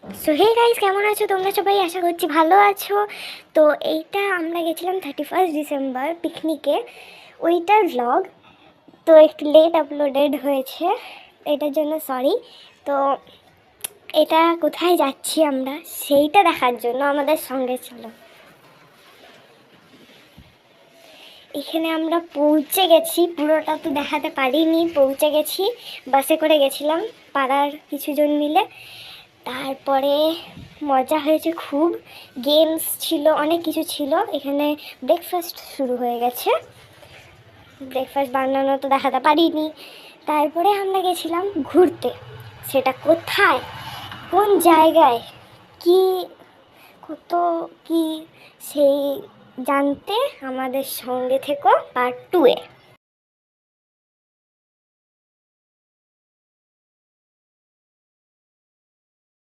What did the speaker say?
So hey guys, কেমন আছো তোমরা সবাই? আশা করছি ভালো আছো। তো এইটা আমরা গেছিলাম 31 ডিসেম্বর পিকনিকে, ওইটার ভ্লগ। তো একটু লেট আপলোডেড হয়েছে, এটার জন্য সরি। তো এটা কোথায় যাচ্ছি আমরা সেইটা দেখার জন্য আমাদের সঙ্গে ছিল। এখানে আমরা পৌঁছে গেছি, পুরোটা তো দেখাতে পারিনি, পৌঁছে গেছি। বাসে করে গেছিলাম পাড়ার কিছুজন মিলে। তারপরে মজা হয়েছে খুব, গেমস ছিল, অনেক কিছু ছিল। এখানে ব্রেকফাস্ট শুরু হয়ে গেছে, ব্রেকফাস্ট বানানো তো দেখাতে পারিনি। তারপরে আমরা গেছিলাম ঘুরতে। সেটা কোথায়, কোন জায়গায়, কি, কত কি, সেই জানতে আমাদের সঙ্গে থেকো পার্ট 2-এ।